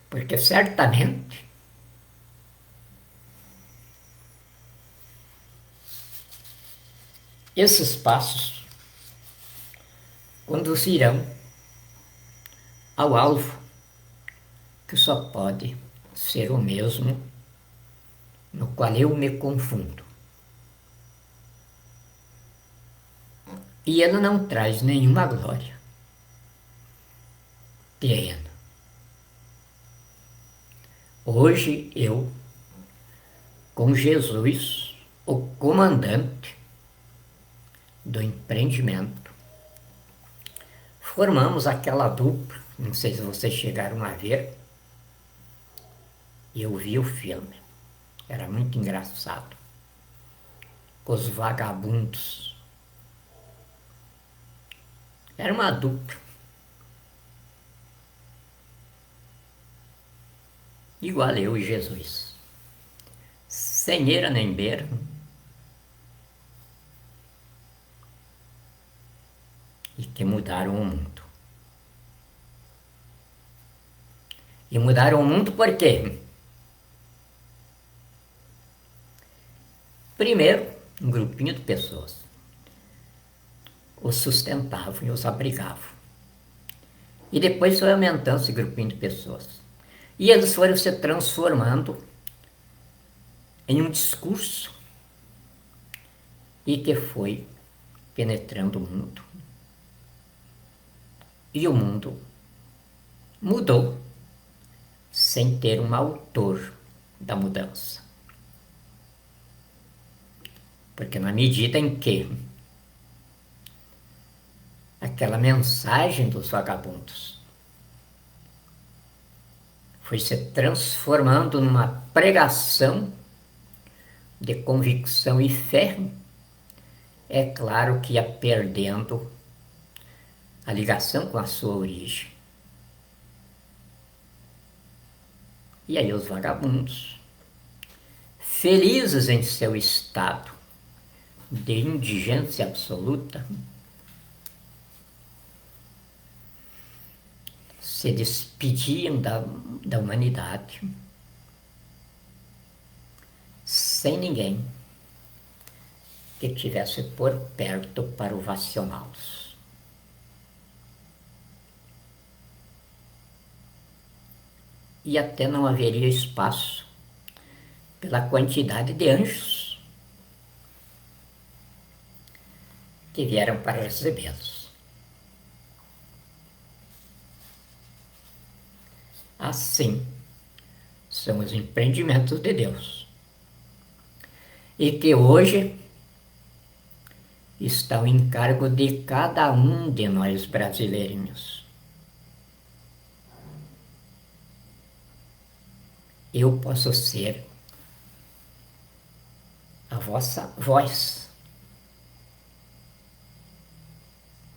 porque certamente esses passos conduzirão ao alvo, que só pode ser o mesmo no qual eu me confundo. E ele não traz nenhuma glória terrena. Hoje eu, com Jesus, o comandante do empreendimento, formamos aquela dupla, não sei se vocês chegaram a ver, eu vi o filme, era muito engraçado, com os vagabundos. Era uma dupla. Igual eu e Jesus. Sem eira nem beira. E que mudaram o mundo. E mudaram o mundo por quê? Primeiro, um grupinho de pessoas os sustentavam e os abrigavam. E depois foi aumentando esse grupinho de pessoas. E eles foram se transformando em um discurso e que foi penetrando o mundo. E o mundo mudou sem ter um autor da mudança. Porque na medida em que aquela mensagem dos vagabundos foi se transformando numa pregação de convicção e fé, é claro que ia perdendo a ligação com a sua origem. E aí os vagabundos, felizes em seu estado de indigência absoluta, se despediam da humanidade sem ninguém que tivesse por perto para ovacioná-los. E até não haveria espaço pela quantidade de anjos que vieram para recebê-los. Assim são os empreendimentos de Deus, e que hoje estão em cargo de cada um de nós brasileirinhos. Eu posso ser a vossa voz,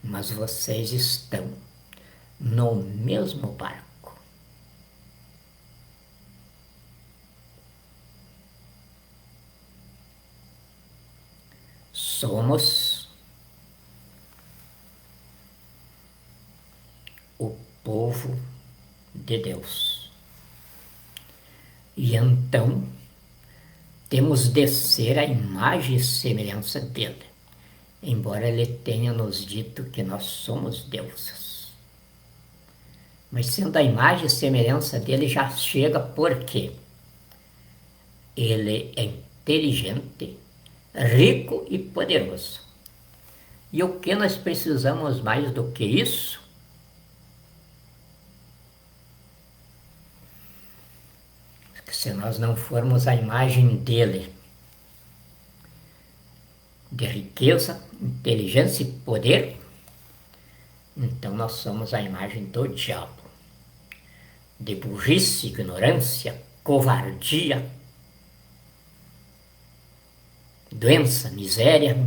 mas vocês estão no mesmo barco. Somos o povo de Deus. E então temos de ser a imagem e semelhança dele, embora ele tenha nos dito que nós somos deuses. Mas sendo a imagem e semelhança dele, já chega porque ele é inteligente, rico e poderoso. E o que nós precisamos mais do que isso? Se nós não formos a imagem dele, de riqueza, inteligência e poder, então nós somos a imagem do diabo. De burrice, ignorância, covardia, doença, miséria,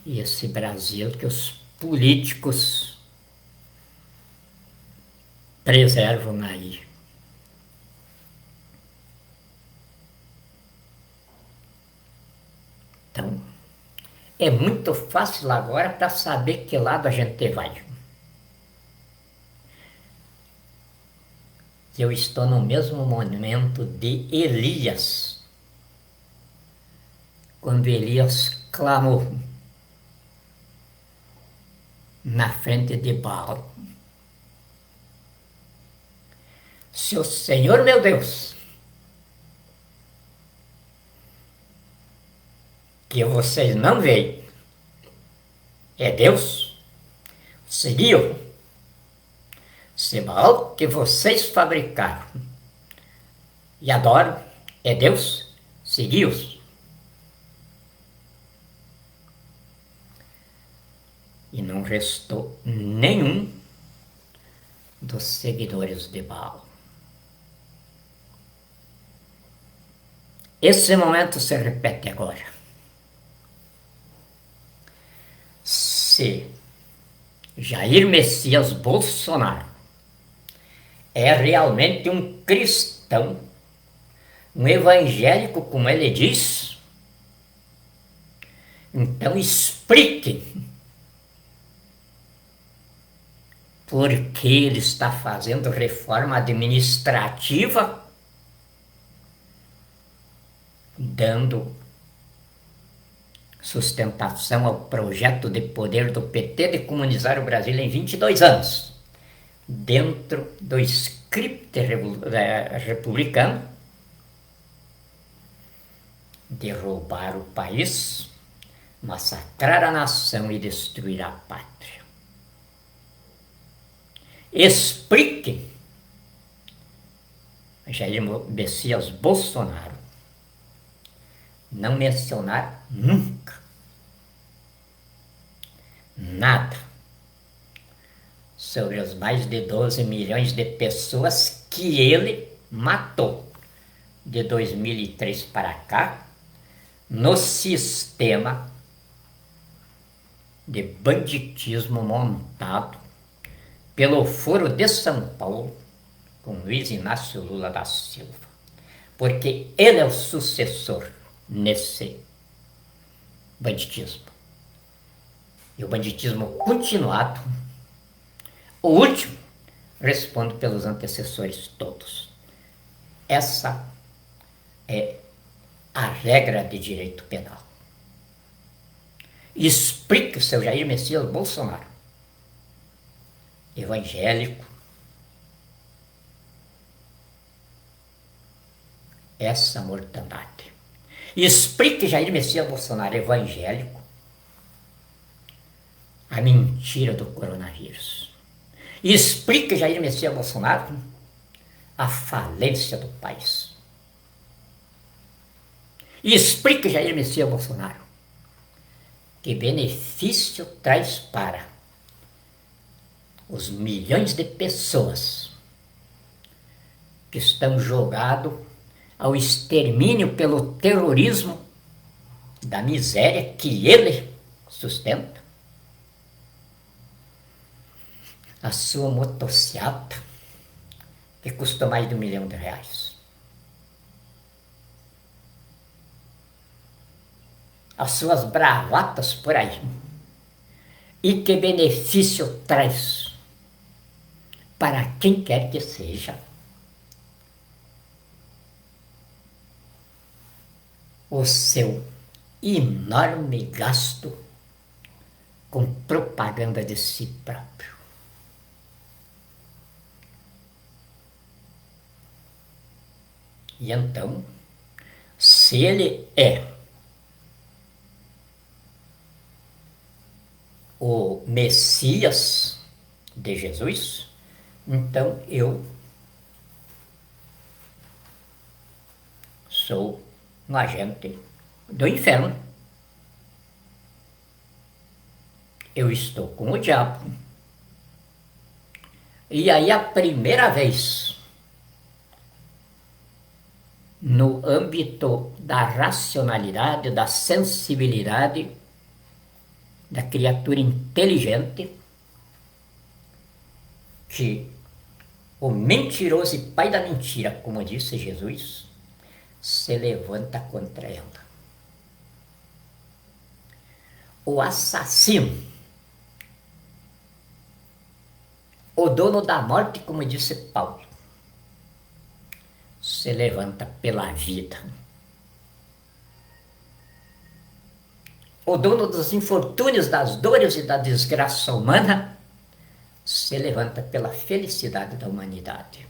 e esse Brasil que os políticos preservam aí. Então, é muito fácil agora para saber que lado a gente vai. Eu estou no mesmo momento de Elias, quando Elias clamou na frente de Baal: se o Senhor meu Deus, que vocês não veem, é Deus, seguiu. Se Baal que vocês fabricaram e adoram é Deus, seguiu-os. E não restou nenhum dos seguidores de Baal. Esse momento se repete agora. Se Jair Messias Bolsonaro é realmente um cristão, um evangélico, como ele diz, então explique por que ele está fazendo reforma administrativa, dando sustentação ao projeto de poder do PT de comunizar o Brasil em 22 anos, dentro do script republicano, derrubar o país, massacrar a nação e destruir a pátria. Explique Jair Messias Bolsonaro não mencionar nunca nada sobre os mais de 12 milhões de pessoas que ele matou de 2003 para cá no sistema de banditismo montado pelo Foro de São Paulo com Luiz Inácio Lula da Silva, porque ele é o sucessor nesse banditismo. E o banditismo continuado, o último, responde pelos antecessores todos. Essa é a regra de direito penal. Explique o seu Jair Messias Bolsonaro, evangélico, essa mortandade. Explique Jair Messias Bolsonaro, evangélico, a mentira do coronavírus. Explique Jair Messias Bolsonaro a falência do país. Explique Jair Messias Bolsonaro que benefício traz para os milhões de pessoas que estão jogados ao extermínio pelo terrorismo da miséria que ele sustenta. A sua motociata, que custou mais de R$1 milhão. As suas bravatas por aí. E que benefício traz para quem quer que seja o seu enorme gasto com propaganda de si próprio. E então, se ele é o Messias de Jesus, então eu sou um agente do inferno. Eu estou com o diabo. E aí a primeira vez, no âmbito da racionalidade, da sensibilidade, da criatura inteligente, que o mentiroso e pai da mentira, como disse Jesus, se levanta contra ela. O assassino, o dono da morte, como disse Paulo, se levanta pela vida. O dono dos infortúnios, das dores e da desgraça humana, se levanta pela felicidade da humanidade.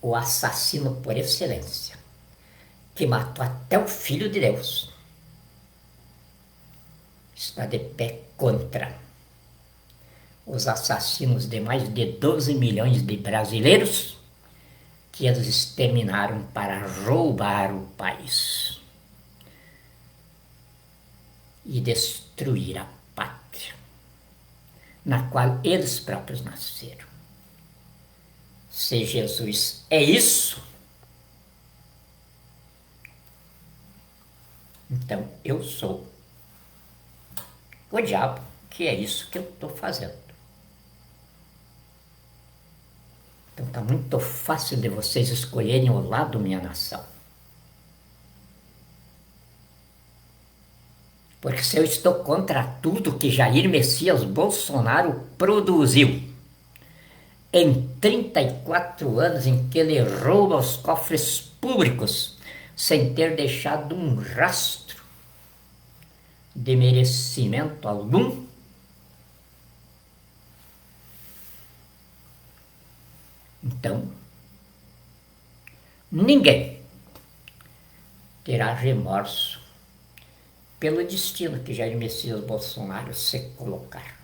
O assassino por excelência, que matou até o Filho de Deus, está de pé contra os assassinos de mais de 12 milhões de brasileiros que eles exterminaram para roubar o país e destruir a pátria, na qual eles próprios nasceram. Se Jesus é isso, então eu sou o diabo, que é isso que eu estou fazendo. Então está muito fácil de vocês escolherem o lado, minha nação. Porque se eu estou contra tudo que Jair Messias Bolsonaro produziu em 34 anos em que ele rouba os cofres públicos sem ter deixado um rastro de merecimento algum, então ninguém terá remorso pelo destino que Jair Messias Bolsonaro se colocar.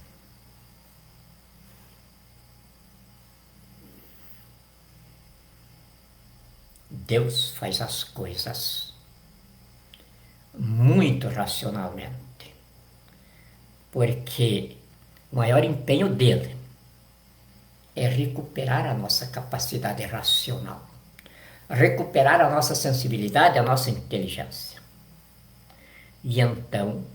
Deus faz as coisas muito racionalmente, porque o maior empenho dele é recuperar a nossa capacidade racional, recuperar a nossa sensibilidade, a nossa inteligência. E então,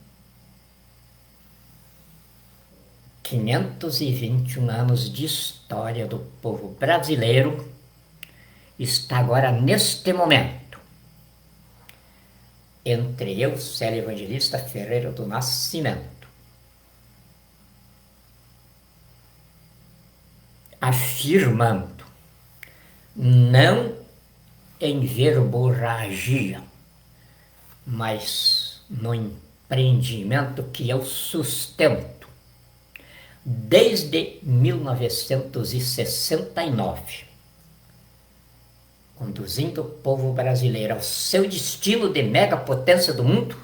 521 anos de história do povo brasileiro está agora, neste momento, entre eu, Célio Evangelista Ferreira do Nascimento, afirmando, não em verborragia, mas no empreendimento que eu sustento desde 1969, conduzindo o povo brasileiro ao seu destino de megapotência do mundo,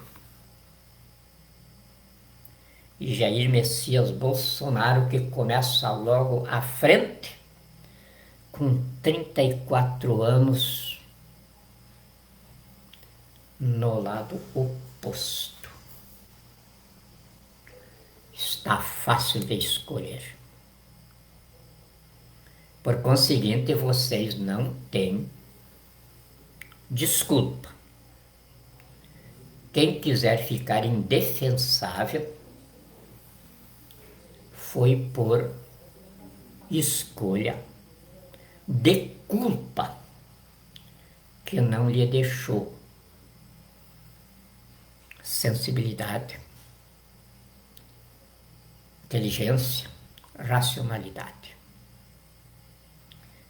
e Jair Messias Bolsonaro, que começa logo à frente, com 34 anos no lado oposto. Está fácil de escolher. Por conseguinte, vocês não têm desculpa. Quem quiser ficar indefensável foi por escolha de culpa que não lhe deixou sensibilidade, inteligência, racionalidade.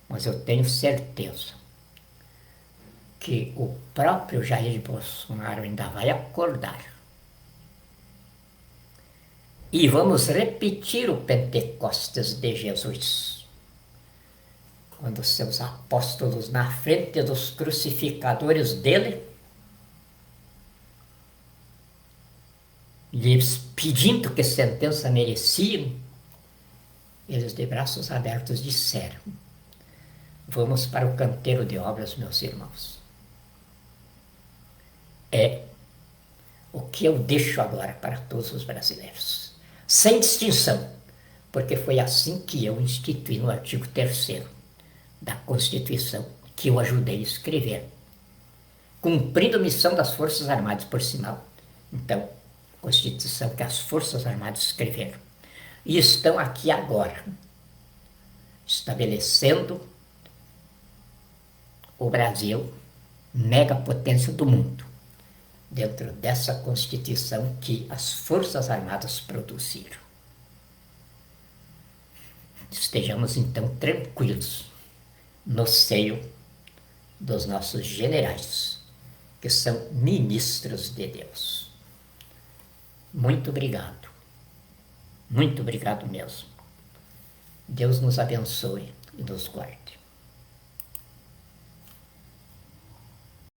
Mas eu tenho certeza que o próprio Jair Bolsonaro ainda vai acordar. E vamos repetir o Pentecostes de Jesus, quando seus apóstolos, na frente dos crucificadores dele, lhes pedindo que sentença mereciam, eles de braços abertos disseram: Vamos para o canteiro de obras, meus irmãos. É o que eu deixo agora para todos os brasileiros, sem distinção, porque foi assim que eu instituí no artigo 3º da Constituição, que eu ajudei a escrever, cumprindo a missão das Forças Armadas, por sinal. Então, Constituição que as Forças Armadas escreveram. E estão aqui agora, estabelecendo o Brasil, megapotência do mundo, dentro dessa Constituição que as Forças Armadas produziram. Estejamos então tranquilos no seio dos nossos generais, que são ministros de Deus. Muito obrigado mesmo. Deus nos abençoe e nos guarde.